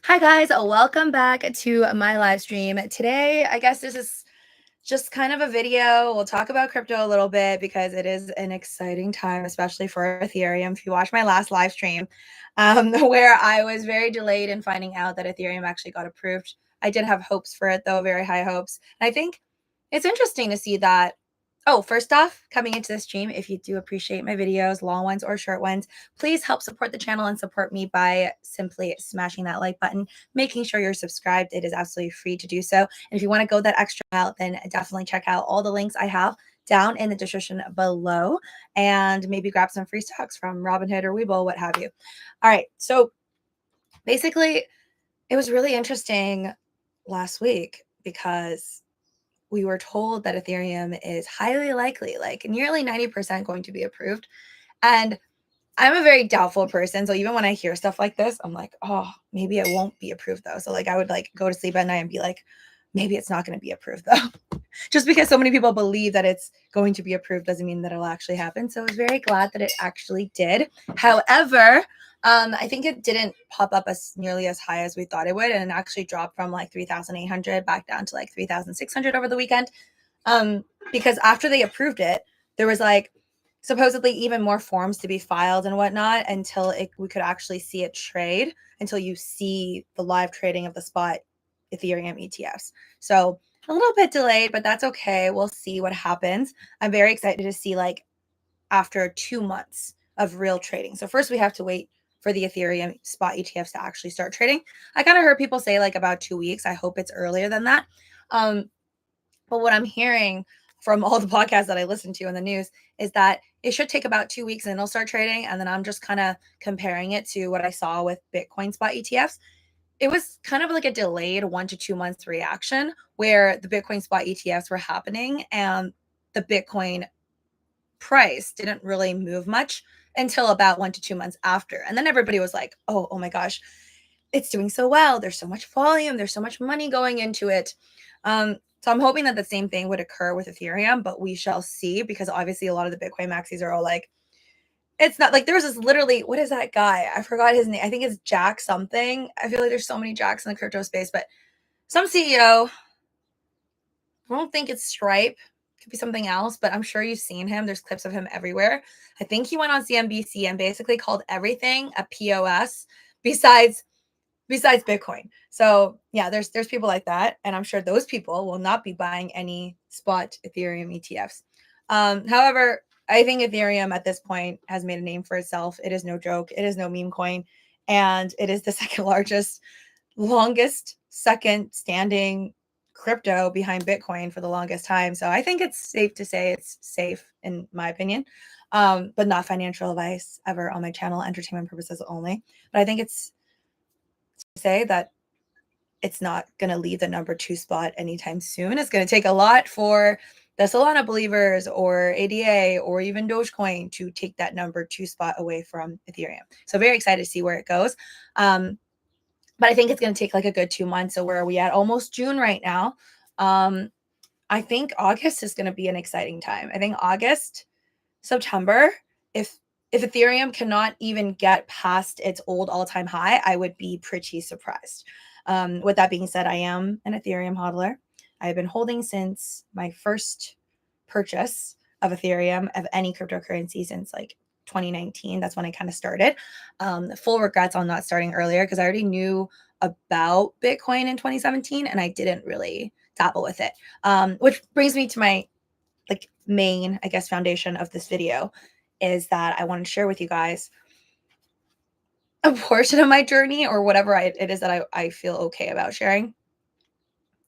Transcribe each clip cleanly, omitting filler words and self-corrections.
Hi guys, welcome back to my live stream. Today, I guess this is just kind of a video. We'll talk about crypto a little bit because it is an exciting time, especially for Ethereum. If you watched my last live stream, where I was very delayed in finding out that Ethereum actually got approved. I did have hopes for it though, very high hopes. And I think it's interesting to see that. Oh, first off, coming into this stream, if you do appreciate my videos, long ones or short ones, please help support the channel and support me by simply smashing that like button, making sure you're subscribed. It is absolutely free to do so. And if you want to go that extra mile, then definitely check out all the links I have down in the description below and maybe grab some free stocks from Robinhood or Webull, what have you. All right. So basically, it was really interesting last week because we were told that Ethereum is highly likely, like nearly 90% going to be approved. And I'm a very doubtful person. So even when I hear stuff like this, I'm like, oh, maybe it won't be approved though. So like I would like go to sleep at night and be like, maybe it's not going to be approved though. Just because so many people believe that it's going to be approved doesn't mean that it'll actually happen. So I was very glad that it actually did. However, I think it didn't pop up as nearly as high as we thought it would, and it actually dropped from like 3,800 back down to like 3,600 over the weekend. Because after they approved it, there was like supposedly even more forms to be filed and whatnot until we could actually see it trade, until you see the live trading of the spot Ethereum ETFs. So a little bit delayed, but that's okay. We'll see what happens. I'm very excited to see like after 2 months of real trading. So first we have to wait for the Ethereum spot ETFs to actually start trading. I kind of heard people say like about 2 weeks. I hope it's earlier than that. But what I'm hearing from all the podcasts that I listen to in the news is that it should take about 2 weeks and it'll start trading. And then I'm just kind of comparing it to what I saw with Bitcoin spot ETFs. It was kind of like a delayed 1 to 2 months reaction where the Bitcoin spot ETFs were happening and the Bitcoin price didn't really move much until about 1 to 2 months after. And then everybody was like, oh my gosh, it's doing so well. There's so much volume. There's so much money going into it. So I'm hoping that the same thing would occur with Ethereum, but we shall see, because obviously a lot of the Bitcoin maxis are all like, it's not like there was this literally, what is that guy? I forgot his name. I think it's Jack something. I feel like there's so many Jacks in the crypto space, but some CEO, I don't think it's Stripe. It could be something else, but I'm sure you've seen him. There's clips of him everywhere. I think he went on CNBC and basically called everything a POS besides Bitcoin. So yeah, there's people like that, and I'm sure those people will not be buying any spot Ethereum ETFs. However, I think Ethereum at this point has made a name for itself. It is no joke. It is no meme coin, and it is the second largest, longest, second standing crypto behind Bitcoin for the longest time. So I think it's safe to say it's safe in my opinion. But not financial advice ever on my channel, entertainment purposes only. But I think it's say that it's not going to leave the number 2 spot anytime soon. It's going to take a lot for the Solana believers or ADA or even Dogecoin to take that number 2 spot away from Ethereum. So very excited to see where it goes. But I think it's going to take like a good 2 months. So where are we at? Almost June right now. I think August is going to be an exciting time. I think August, September, if Ethereum cannot even get past its old all-time high, I would be pretty surprised. With that being said, I am an Ethereum hodler. I've been holding since my first purchase of Ethereum, of any cryptocurrency, since like 2019. That's when I kind of started. Full regrets on not starting earlier because I already knew about Bitcoin in 2017 and I didn't really dabble with it. Which brings me to my like main, I guess, foundation of this video, is that I want to share with you guys a portion of my journey, or whatever it is that I feel okay about sharing,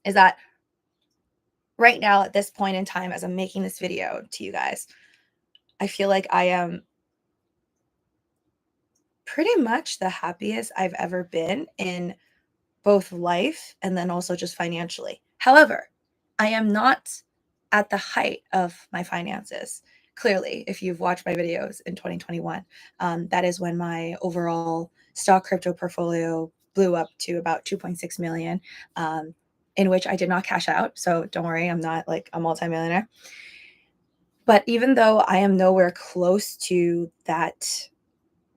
is that right now at this point in time, as I'm making this video to you guys, I feel like I am pretty much the happiest I've ever been in both life and then also just financially. However, I am not at the height of my finances. Clearly, if you've watched my videos in 2021, that is when my overall stock crypto portfolio blew up to about 2.6 million, in which I did not cash out. So don't worry, I'm not like a multimillionaire. But even though I am nowhere close to that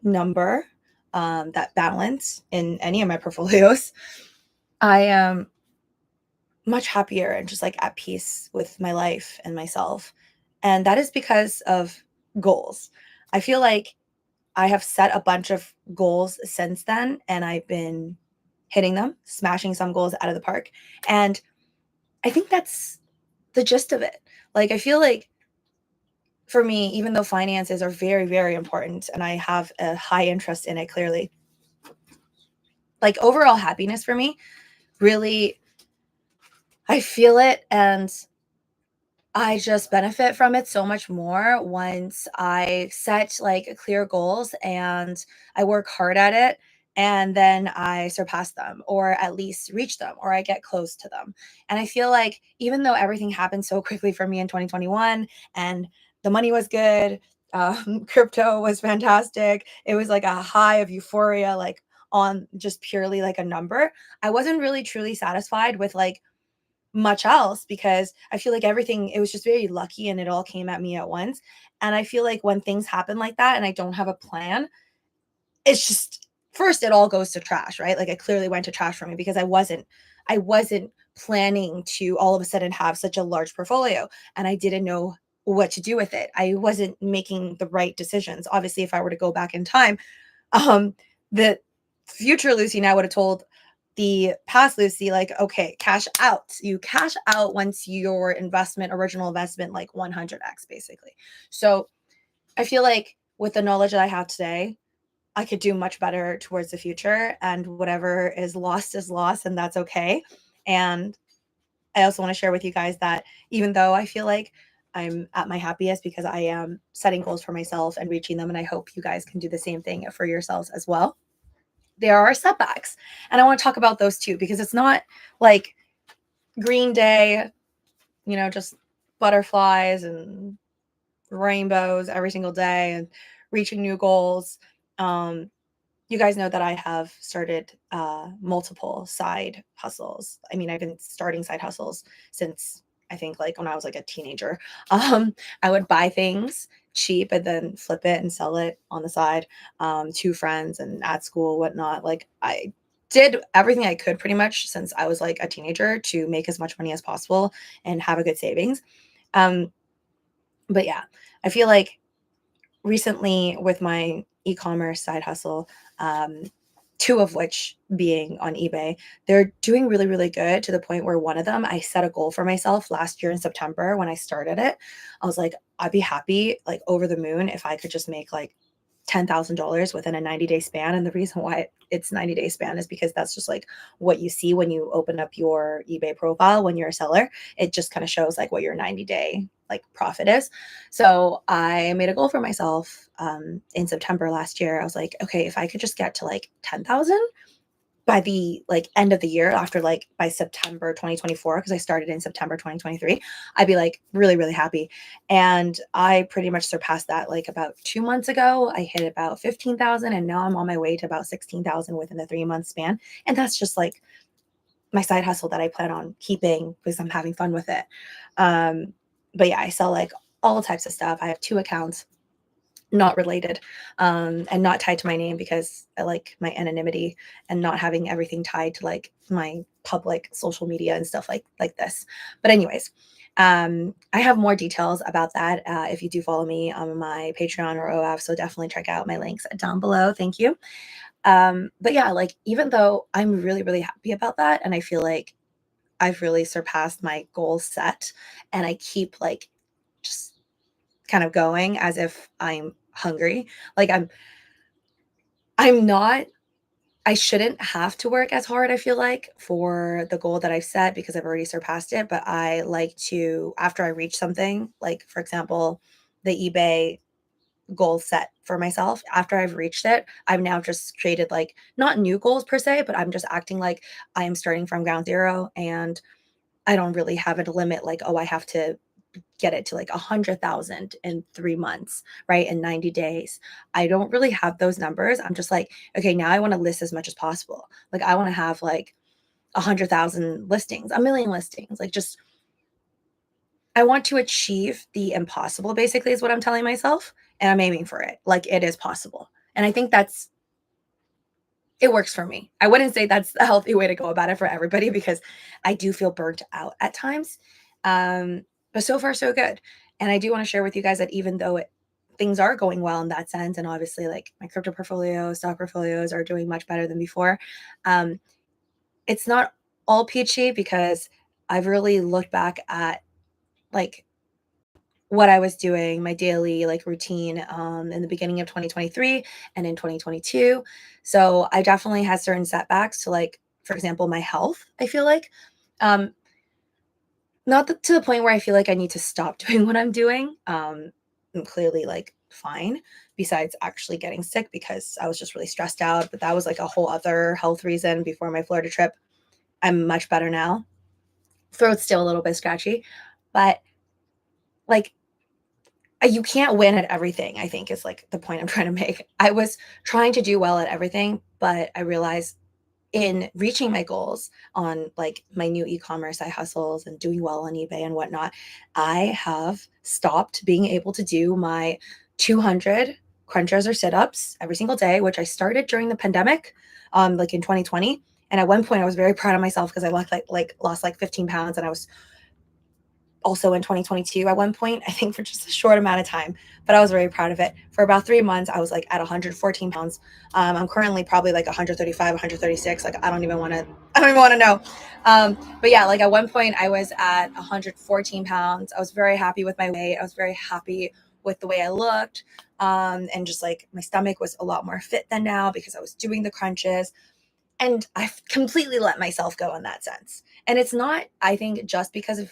number, that balance in any of my portfolios, I am much happier and just like at peace with my life and myself. And that is because of goals. I feel like I have set a bunch of goals since then, and I've been hitting them, smashing some goals out of the park. And I think that's the gist of it. Like, I feel like for me, even though finances are very, very important and I have a high interest in it, clearly, like overall happiness for me, really, I feel it and I just benefit from it so much more once I set like clear goals and I work hard at it and then I surpass them or at least reach them or I get close to them. And I feel like even though everything happened so quickly for me in 2021 and the money was good, crypto was fantastic. It was like a high of euphoria, like on just purely like a number. I wasn't really truly satisfied with like much else because I feel like everything it was just very lucky and it all came at me at once. And I feel like when things happen like that and I don't have a plan, it's just first it all goes to trash, right? Like it clearly went to trash for me because I wasn't planning to all of a sudden have such a large portfolio and I didn't know what to do with it. I wasn't making the right decisions. Obviously, if I were to go back in time, the future Lucy and I would have told the past Lucy, like, okay, cash out. You cash out once your original investment, like 100x basically. So I feel like with the knowledge that I have today, I could do much better towards the future and whatever is lost and that's okay. And I also want to share with you guys that even though I feel like I'm at my happiest because I am setting goals for myself and reaching them, and I hope you guys can do the same thing for yourselves as well, there are setbacks. And I want to talk about those too, because it's not like green day, just butterflies and rainbows every single day and reaching new goals. You guys know that I have started multiple side hustles. I mean, I've been starting side hustles since I think like when I was like a teenager. I would buy things cheap and then flip it and sell it on the side to friends and at school, whatnot. Like I did everything I could pretty much since I was like a teenager to make as much money as possible and have a good savings. Um, but yeah, I feel like recently with my e-commerce side hustle, um, two of which being on eBay, they're doing really, really good to the point where one of them, I set a goal for myself last year in September when I started it. I was like, I'd be happy, like over the moon, if I could just make like $10,000 within a 90-day span. And the reason why it's 90-day span is because that's just like what you see when you open up your eBay profile when you're a seller. It just kind of shows like what your 90-day like profit is. So I made a goal for myself in September last year. I was like, okay, if I could just get to like 10,000 by the like end of the year, after like by September 2024, because I started in September 2023, I'd be like really, really happy. And I pretty much surpassed that like about 2 months ago. I hit about 15,000 and now I'm on my way to about 16,000 within the 3 month span. And that's just like my side hustle that I plan on keeping because I'm having fun with it. But yeah, I sell like all types of stuff. I have 2 accounts, not related, and not tied to my name because I like my anonymity and not having everything tied to like my public social media and stuff like this. But anyways, I have more details about that if you do follow me on my Patreon or OF. So definitely check out my links down below. Thank you. But yeah, like even though I'm really, really happy about that, and I feel like I've really surpassed my goal set, and I keep like just kind of going as if I'm hungry. Like I'm not I shouldn't have to work as hard, I feel like, for the goal that I've set because I've already surpassed it, but I like to after I reach something, like for example, the eBay goal set for myself, after I've reached it, I've now just created like not new goals per se, but I'm just acting like I am starting from ground zero and I don't really have a limit like, oh, I have to get it to like 100,000 in 3 months, right? In 90 days. I don't really have those numbers. I'm just like, okay, now I want to list as much as possible. Like I want to have like 100,000 listings, a million listings, like just, I want to achieve the impossible basically is what I'm telling myself. And I'm aiming for it. Like it is possible. And I think that's it works for me. I wouldn't say that's the healthy way to go about it for everybody because I do feel burnt out at times. But so far so good. And I do want to share with you guys that even though things are going well in that sense, and obviously like my crypto portfolio, stock portfolios are doing much better than before. Um, it's not all peachy because I've really looked back at like what I was doing, my daily like routine in the beginning of 2023 and in 2022. So I definitely had certain setbacks to like, for example, my health, I feel like. Um, not to the point where I feel like I need to stop doing what I'm doing. I'm clearly like fine, besides actually getting sick because I was just really stressed out. But that was like a whole other health reason before my Florida trip. I'm much better now. Throat's still a little bit scratchy, but like you can't win at everything, I think is like the point I'm trying to make. I was trying to do well at everything, but I realized in reaching my goals on like my new e-commerce side hustles and doing well on eBay and whatnot, I have stopped being able to do my 200 crunches or sit-ups every single day, which I started during the pandemic, like in 2020. And at one point I was very proud of myself because I lost like 15 pounds, and I was also in 2022 at one point, I think for just a short amount of time, but I was very proud of it. For about 3 months, I was like at 114 pounds. I'm currently probably like 135, 136. Like I don't even want to know. But yeah, like at one point I was at 114 pounds. I was very happy with my weight. I was very happy with the way I looked. And just like my stomach was a lot more fit than now because I was doing the crunches. And I've completely let myself go in that sense. And it's not, I think, just because of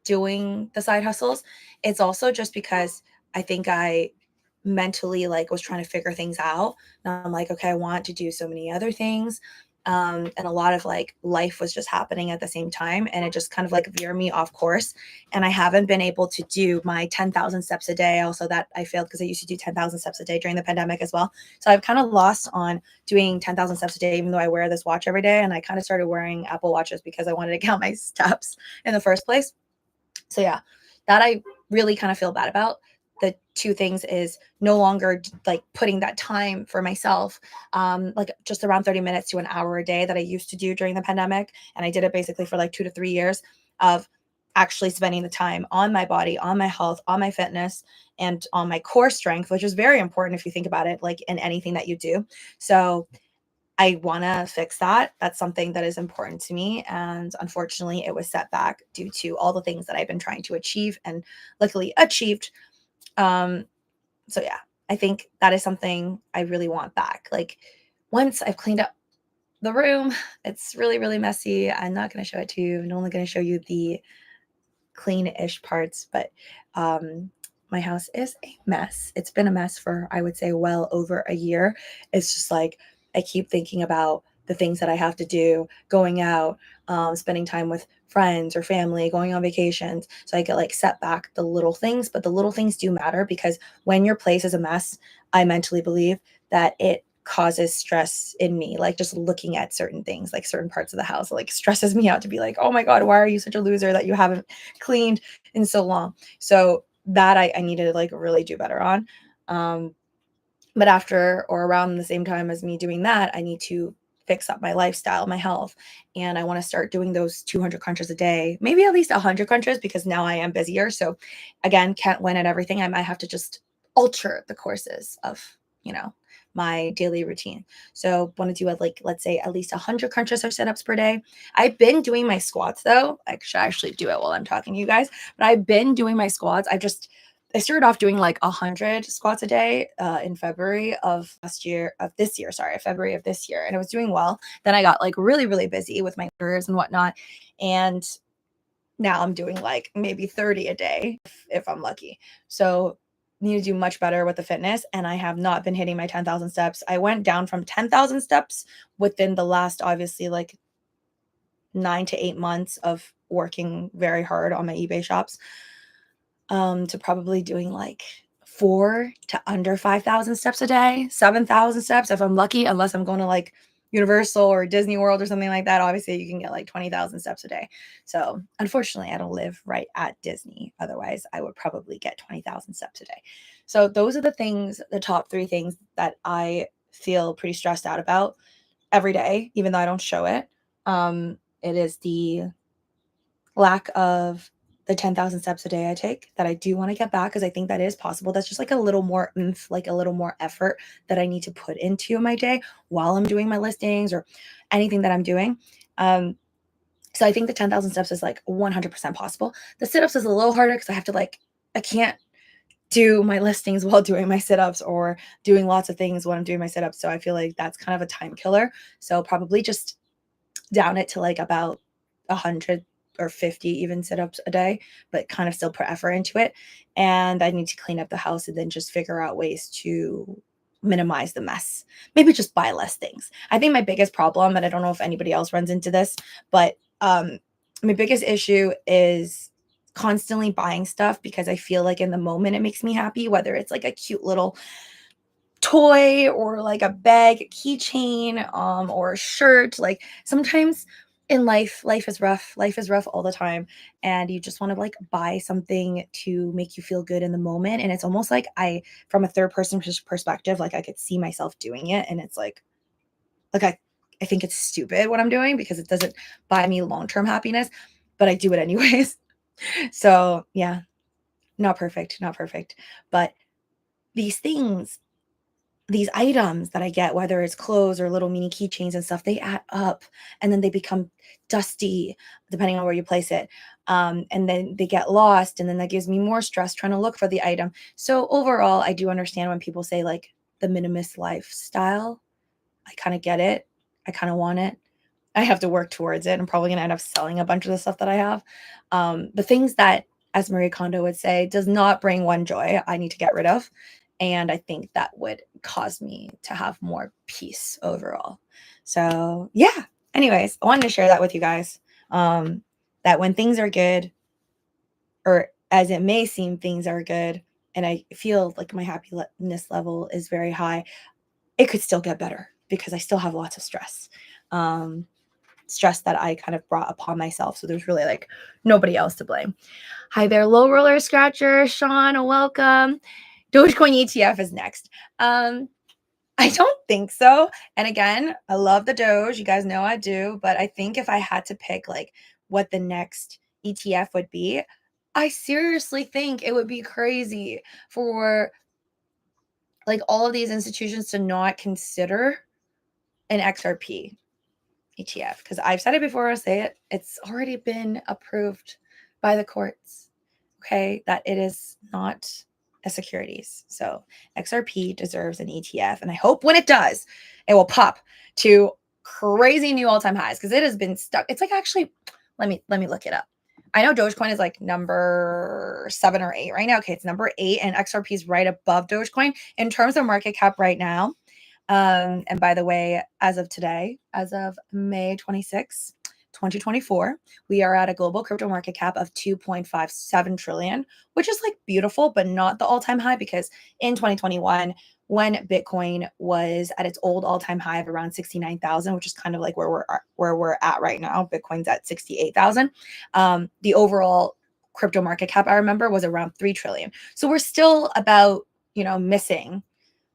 doing the side hustles. It's also just because I think I mentally like was trying to figure things out. Now I'm like, okay, I want to do so many other things. And a lot of like life was just happening at the same time, and it just kind of like veered me off course. And I haven't been able to do my 10,000 steps a day. Also, that I failed because I used to do 10,000 steps a day during the pandemic as well. So I've kind of lost on doing 10,000 steps a day, even though I wear this watch every day. And I kind of started wearing Apple Watches because I wanted to count my steps in the first place. So yeah, that I really kind of feel bad about. The two things is no longer like putting that time for myself, like just around 30 minutes to an hour a day that I used to do during the pandemic. And I did it basically for like 2 to 3 years of actually spending the time on my body, on my health, on my fitness, and on my core strength, which is very important if you think about it, like in anything that you do. So I want to fix that. That's something that is important to me. And unfortunately, it was set back due to all the things that I've been trying to achieve and luckily achieved. Um, so yeah, I think that is something I really want back. Like once I've cleaned up the room, it's really, really messy. I'm not going to show it to you. I'm only going to show you the clean-ish parts, but my house is a mess. It's been a mess for, I would say, well over a year. It's just like I keep thinking about the things that I have to do, going out, spending time with friends or family, going on vacations. So I get like set back the little things, but the little things do matter because when your place is a mess, I mentally believe that it causes stress in me. Like just looking at certain things, like certain parts of the house, like stresses me out to be like, oh my God, why are you such a loser that you haven't cleaned in so long? So that I need to like really do better on. But after or around the same time as me doing that, I need to fix up my lifestyle, my health. And I want to start doing those 200 crunches a day, maybe at least 100 crunches because now I am busier. So again, can't win at everything. I might have to just alter the courses of, you know, my daily routine. So want to do like, let's say at least 100 crunches or sit-ups per day. I've been doing my squats though. I should actually do it while I'm talking to you guys, but I've been doing my squats. I started off doing like 100 squats a day in February of this year, sorry, February of this year. And I was doing well. Then I got like really, really busy with my orders and whatnot. And now I'm doing like maybe 30 a day if I'm lucky. So need to do much better with the fitness. And I have not been hitting my 10,000 steps. I went down from 10,000 steps within the last, obviously, like 9 to 8 months of working very hard on my eBay shops, to probably doing like 4 to under 5,000 steps a day, 7,000 steps if I'm lucky, unless I'm going to like Universal or Disney World or something like that. Obviously, you can get like 20,000 steps a day. So, unfortunately, I don't live right at Disney. Otherwise, I would probably get 20,000 steps a day. So, those are the things, the top 3 things that I feel pretty stressed out about every day, even though I don't show it. It is the lack of the 10,000 steps a day I take that I do want to get back, because I think that is possible. That's just like a little more oomph, like a little more effort that I need to put into my day while I'm doing my listings or anything that I'm doing. So I think the 10,000 steps is like 100% possible. The sit-ups is a little harder because I have to I can't do my listings while doing my sit-ups or doing lots of things when I'm doing my sit-ups. So I feel like that's kind of a time killer. So probably just down it to like about 100 or 50 even sit-ups a day, but kind of still put effort into it. And I need to clean up the house and then just figure out ways to minimize the mess. Maybe just buy less things. I think my biggest problem, and I don't know if anybody else runs into this, but my biggest issue is constantly buying stuff because I feel like in the moment it makes me happy, whether it's like a cute little toy or like a bag, a keychain, or a shirt. Like sometimes in life is rough. Life is rough all the time. And you just want to like buy something to make you feel good in the moment. And it's almost like from a third person perspective, like I could see myself doing it. And it's like I think it's stupid what I'm doing because it doesn't buy me long-term happiness, but I do it anyways. So yeah, not perfect, not perfect. But these things, these items that I get, whether it's clothes or little mini keychains and stuff, they add up and then they become dusty depending on where you place it. And then they get lost, and then that gives me more stress trying to look for the item. So overall, I do understand when people say like the minimalist lifestyle. I kind of get it. I kind of want it. I have to work towards it. I'm probably going to end up selling a bunch of the stuff that I have. The things that, as Marie Kondo would say, does not bring one joy, I need to get rid of. And I think that would cause me to have more peace overall. So yeah, anyways, I wanted to share that with you guys. That when things are good, or as it may seem, things are good, and I feel like my happiness level is very high, it could still get better because I still have lots of stress. Stress that I kind of brought upon myself. So there's really like nobody else to blame. Hi there, low roller scratcher. Sean, welcome. Dogecoin ETF is next. I don't think so. And again, I love the Doge. You guys know I do. But I think if I had to pick like what the next ETF would be, I seriously think it would be crazy for like all of these institutions to not consider an XRP ETF, because I've said it before, I'll say it. It's already been approved by the courts, okay, that it is not a securities. So XRP deserves an ETF, and I hope when it does, it will pop to crazy new all-time highs, because it has been stuck. It's like, actually, let me look it up. I know Dogecoin is like number 7 or 8 right now. Okay, it's number 8, and XRP is right above Dogecoin in terms of market cap right now. And by the way, as of today, as of May 26, 2024, we are at a global crypto market cap of 2.57 trillion, which is like beautiful, but not the all-time high, because in 2021, when Bitcoin was at its old all-time high of around 69,000, which is kind of like where we're at right now, Bitcoin's at 68,000. The overall crypto market cap, I remember, was around 3 trillion. So we're still about, missing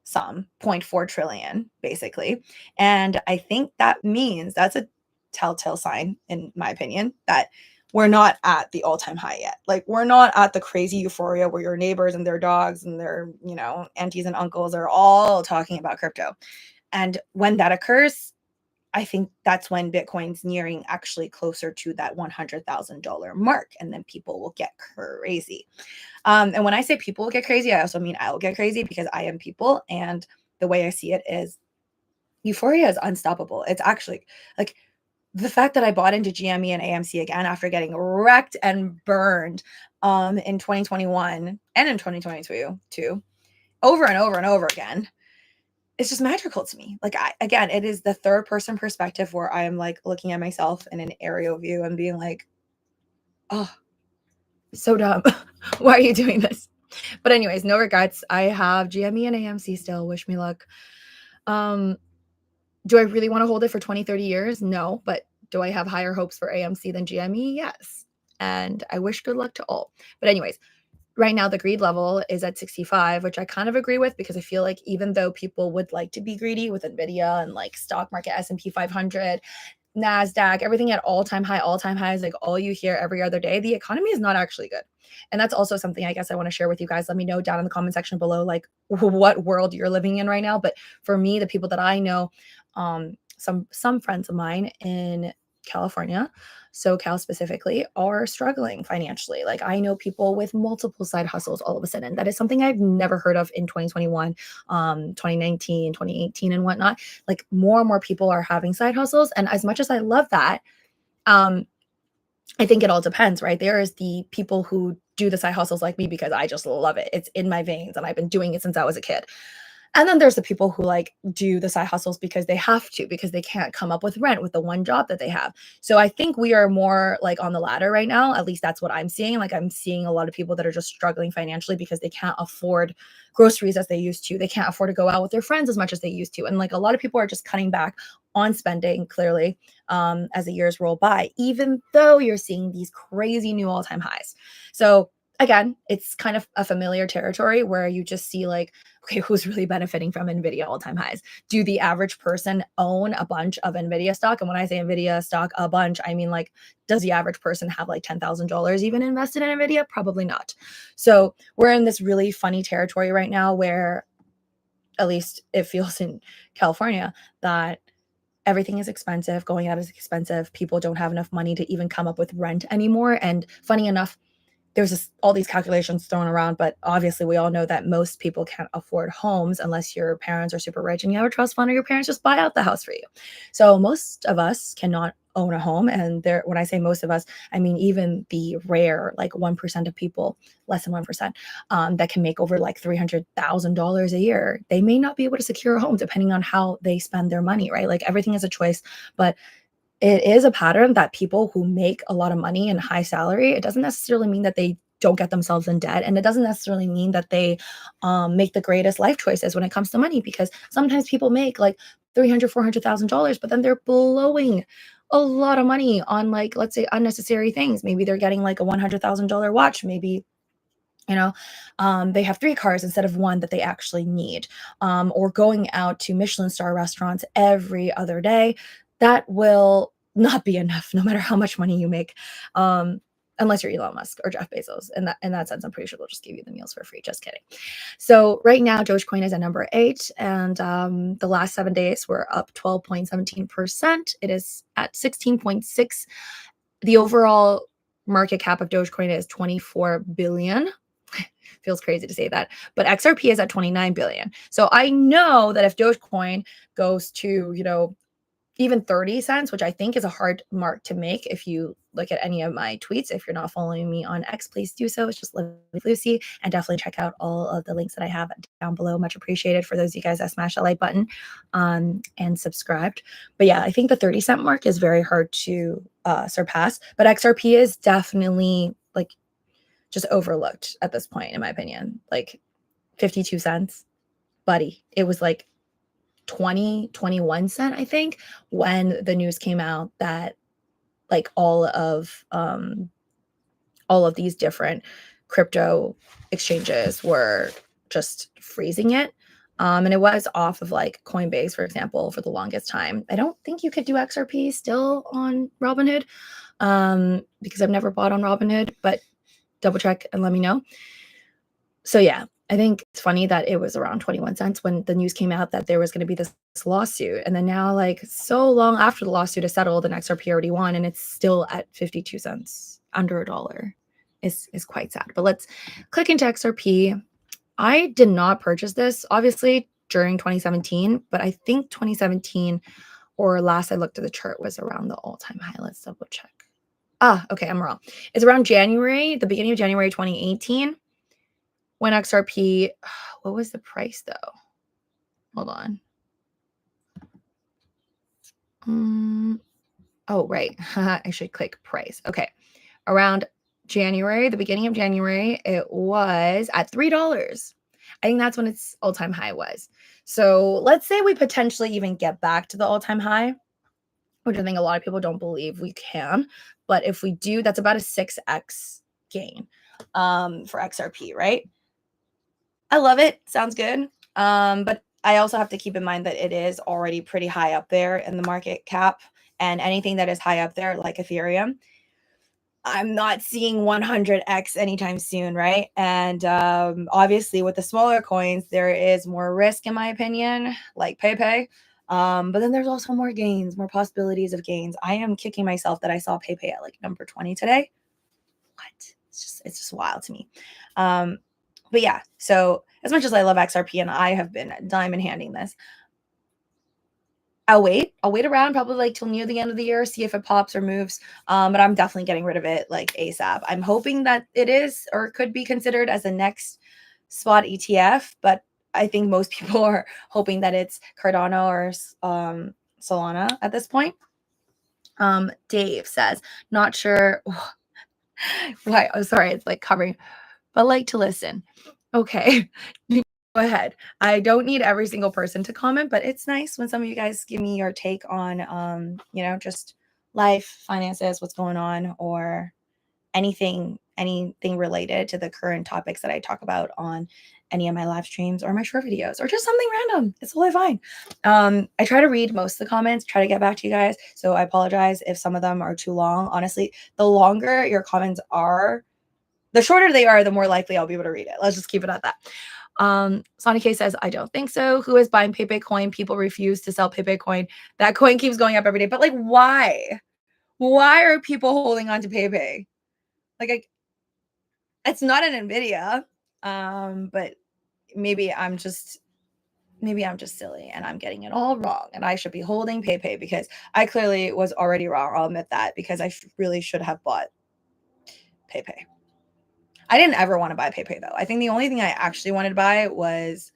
some 0.4 trillion basically. And I think that means that's a telltale sign, in my opinion, that we're not at the all-time high yet. Like, we're not at the crazy euphoria where your neighbors and their dogs and their, aunties and uncles are all talking about crypto. And when that occurs, I think that's when Bitcoin's nearing actually closer to that $100,000 mark, and then people will get crazy. And when I say people will get crazy, I also mean I will get crazy, because I am people, and the way I see it is euphoria is unstoppable. It's actually like the fact that I bought into GME and AMC again after getting wrecked and burned in 2021 and in 2022 too, over and over and over again. It's just magical to me. Like, again, it is the third person perspective where I am like looking at myself in an aerial view and being like, oh, so dumb. Why are you doing this? But anyways, no regrets. I have GME and AMC still. Wish me luck. Do I really want to hold it for 20, 30 years? No. But do I have higher hopes for AMC than GME? Yes. And I wish good luck to all. But anyways, right now the greed level is at 65, which I kind of agree with, because I feel like even though people would like to be greedy with Nvidia and like stock market, S&P 500, NASDAQ, everything at all-time highs, like all you hear every other day, the economy is not actually good. And that's also something I guess I want to share with you guys. Let me know down in the comment section below, like what world you're living in right now. But for me, the people that I know, some friends of mine in California, SoCal specifically, are struggling financially. Like I know people with multiple side hustles all of a sudden. That is something I've never heard of in 2021, 2019, 2018, and whatnot. Like more and more people are having side hustles. And as much as I love that, I think it all depends, right? There is the people who do the side hustles like me because I just love it. It's in my veins and I've been doing it since I was a kid. And then there's the people who like do the side hustles because they have to, because they can't come up with rent with the one job that they have. So I think we are more like on the latter right now. At least that's what I'm seeing. Like I'm seeing a lot of people that are just struggling financially because they can't afford groceries as they used to. They can't afford to go out with their friends as much as they used to. And like a lot of people are just cutting back on spending clearly as the years roll by, even though you're seeing these crazy new all-time highs. So again, it's kind of a familiar territory where you just see like, okay, who's really benefiting from Nvidia all-time highs? Do the average person own a bunch of Nvidia stock? And when I say Nvidia stock a bunch, I mean like, does the average person have like $10,000 even invested in Nvidia? Probably not. So we're in this really funny territory right now where, at least it feels in California, that everything is expensive, going out is expensive. People don't have enough money to even come up with rent anymore. And funny enough, there's all these calculations thrown around, but obviously we all know that most people can't afford homes unless your parents are super rich and you have a trust fund, or your parents just buy out the house for you. So most of us cannot own a home. And there, when I say most of us, I mean even the rare, like 1% of people, less than 1%, that can make over like $300,000 a year. They may not be able to secure a home depending on how they spend their money, right? Like everything is a choice, but it is a pattern that people who make a lot of money and high salary, it doesn't necessarily mean that they don't get themselves in debt. And it doesn't necessarily mean that they make the greatest life choices when it comes to money, because sometimes people make like $300,000, $400,000, but then they're blowing a lot of money on like, let's say, unnecessary things. Maybe they're getting like a $100,000 watch. Maybe they have 3 cars instead of 1 that they actually need, or going out to Michelin star restaurants every other day. That will not be enough no matter how much money you make, unless you're Elon Musk or Jeff Bezos. In that sense, I'm pretty sure they'll just give you the meals for free. Just kidding. So right now, Dogecoin is at number 8, and the last 7 days we're up 12.17%. It is at 16.6. The overall market cap of Dogecoin is 24 billion. Feels crazy to say that, but XRP is at 29 billion. So I know that if Dogecoin goes to, even 30 cents, which I think is a hard mark to make if you look at any of my tweets. If you're not following me on X, please do so. It's just Live with Lucy, and definitely check out all of the links that I have down below. Much appreciated for those of you guys that smashed the like button and subscribed. But yeah, I think the 30-cent mark is very hard to surpass, but XRP is definitely like just overlooked at this point, in my opinion. Like 52 cents, buddy. It was like 21 cent, I think, when the news came out that like all of these different crypto exchanges were just freezing it. And it was off of like Coinbase, for example, for the longest time. I don't think you could do XRP still on Robinhood, because I've never bought on Robinhood, but double check and let me know. So yeah, I think it's funny that it was around 21 cents when the news came out that there was going to be this lawsuit. And then now, like so long after the lawsuit is settled, and XRP already won, and it's still at 52 cents, under $1, is quite sad. But let's click into XRP. I did not purchase this, obviously, during 2017, but I think 2017, or last I looked at the chart, was around the all-time high. Let's double check. Okay, I'm wrong. It's around January, the beginning of January 2018. When XRP, what was the price though? Hold on. Oh, right. I should click price. Okay. Around January, the beginning of January, it was at $3. I think that's when its all-time high was. So let's say we potentially even get back to the all-time high, which I think a lot of people don't believe we can. But if we do, that's about a 6x gain. for XRP, right? I love it. Sounds good. But I also have to keep in mind that it is already pretty high up there in the market cap, and anything that is high up there, like Ethereum, I'm not seeing 100x anytime soon, right? And obviously, with the smaller coins, there is more risk, in my opinion, like PayPay. But then there's also more gains, more possibilities of gains. I am kicking myself that I saw PayPay at like number 20 today. What? It's just wild to me. But yeah, so as much as I love XRP and I have been diamond handing this, I'll wait around probably like till near the end of the year, see if it pops or moves. But I'm definitely getting rid of it like ASAP. I'm hoping that it is or could be considered as a next spot ETF, but I think most people are hoping that it's Cardano or Solana at this point. Dave says, not sure why. Oh, sorry, it's like covering, but like to listen. Okay. Go ahead. I don't need every single person to comment, but it's nice when some of you guys give me your take on, just life, finances, what's going on, or anything related to the current topics that I talk about on any of my live streams or my short videos, or just something random. It's totally fine. I try to read most of the comments, try to get back to you guys. So I apologize if some of them are too long. Honestly, the longer your comments are, the shorter they are, the more likely I'll be able to read it. Let's just keep it at that. Sonic K says, I don't think so. Who is buying PayPay coin? People refuse to sell PayPay coin. That coin keeps going up every day. But like, why? Why are people holding on to PayPay? Like, it's not an Nvidia. But maybe I'm just silly and I'm getting it all wrong. And I should be holding PayPay because I clearly was already wrong. I'll admit that, because I really should have bought PayPay. I didn't ever want to buy PayPay though. I think the only thing I actually wanted to buy was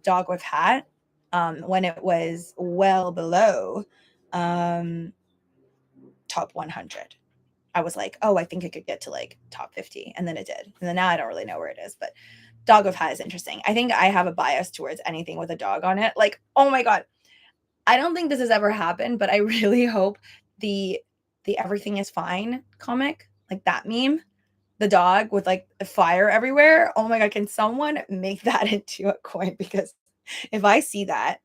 Dog with Hat, when it was well below top 100. I was like, oh, I think it could get to like top 50. And then it did. And then now I don't really know where it is. But Dog with Hat is interesting. I think I have a bias towards anything with a dog on it. Like, oh my God. I don't think this has ever happened, but I really hope the Everything is Fine comic, like that meme, the dog with like fire everywhere. Oh my God, can someone make that into a coin? Because if I see that,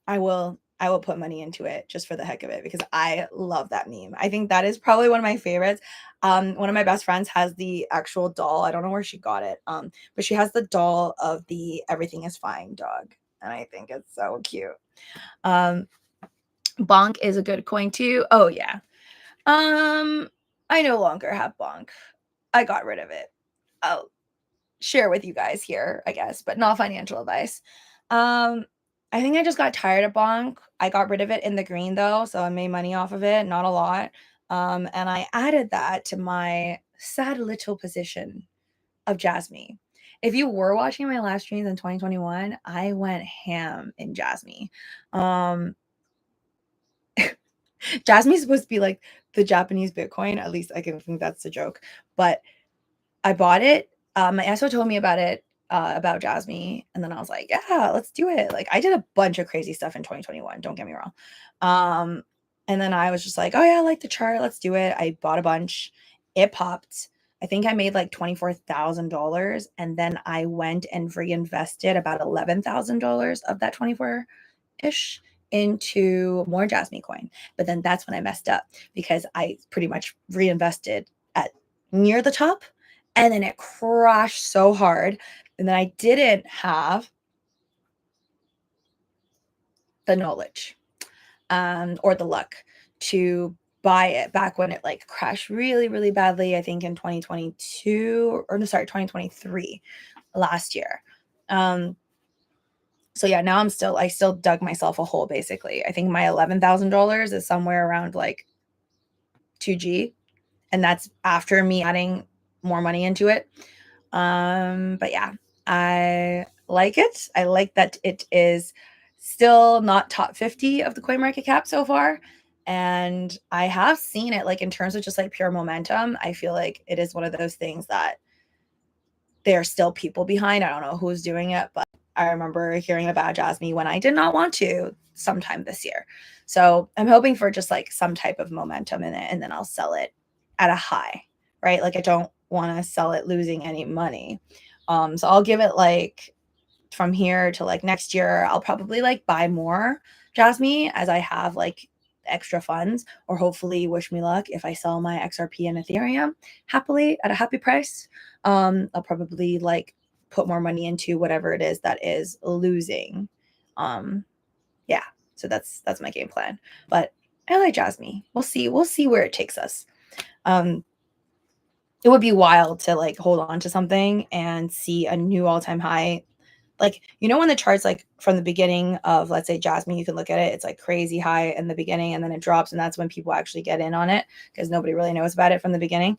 I will put money into it just for the heck of it, because I love that meme. I think that is probably one of my favorites. One of my best friends has the actual doll. I don't know where she got it. But she has the doll of the Everything is Fine dog. And I think it's so cute. Bonk is a good coin too. Oh yeah. I no longer have Bonk. I got rid of it. I'll share with you guys here, I guess, but not financial advice. I think I just got tired of Bonk. I got rid of it in the green though, so I made money off of it, not a lot. And I added that to my sad little position of Jasmine. If you were watching my live streams in 2021, I went ham in Jasmine. Jasmine's supposed to be like the Japanese Bitcoin. At least I can think that's the joke. But I bought it. My ESO told me about it, about Jasmine. And then I was like, yeah, let's do it. Like, I did a bunch of crazy stuff in 2021. Don't get me wrong. And then I was just like, oh yeah, I like the chart. Let's do it. I bought a bunch. It popped. I think I made like $24,000. And then I went and reinvested about $11,000 of that 24-ish into more Jasmine coin. But then that's when I messed up, because I pretty much reinvested at near the top, and then it crashed so hard. And then I didn't have the knowledge or the luck to buy it back when it like crashed really, really badly. I think in 2022, or no, sorry, 2023, last year. So yeah, now I still dug myself a hole basically. I think my $11,000 is somewhere around like 2G, and that's after me adding more money into it. But yeah, I like it. I like that it is still not top 50 of the coin market cap so far. And I have seen it, like, in terms of just like pure momentum. I feel like it is one of those things that there's still people behind. I don't know who's doing it, but I remember hearing about Jasmine when I did not want to sometime this year. So I'm hoping for just like some type of momentum in it, and then I'll sell it at a high, right? Like, I don't want to sell it losing any money. So I'll give it like from here to like next year. I'll probably like buy more Jasmine as I have like extra funds, or hopefully, wish me luck, if I sell my XRP and Ethereum happily at a happy price, I'll probably like put more money into whatever it is that is losing. Yeah, so that's my game plan. But I like Jasmine. We'll see where it takes us. It would be wild to like hold on to something and see a new all-time high. Like, you know, when the charts, like from the beginning of, let's say, Jasmine, you can look at it, it's like crazy high in the beginning and then it drops, and that's when people actually get in on it because nobody really knows about it from the beginning.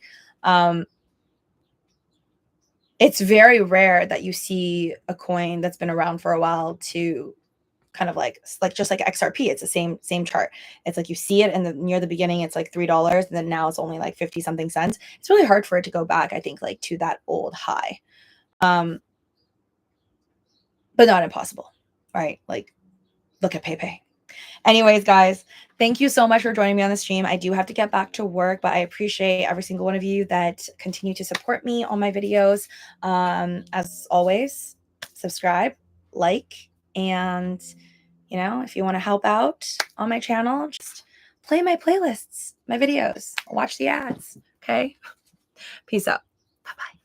It's very rare that you see a coin that's been around for a while to kind of like just like XRP. It's the same chart. It's like you see it in the near the beginning, it's like $3, and then now it's only like 50 something cents. It's really hard for it to go back, I think, like to that old high. But not impossible, right? Like, look at PayPay. Anyways, guys, thank you so much for joining me on the stream. I do have to get back to work, but I appreciate every single one of you that continue to support me on my videos. As always, subscribe, like, and, you know, if you want to help out on my channel, just play my playlists, my videos, watch the ads. Okay. Peace out. Bye-bye.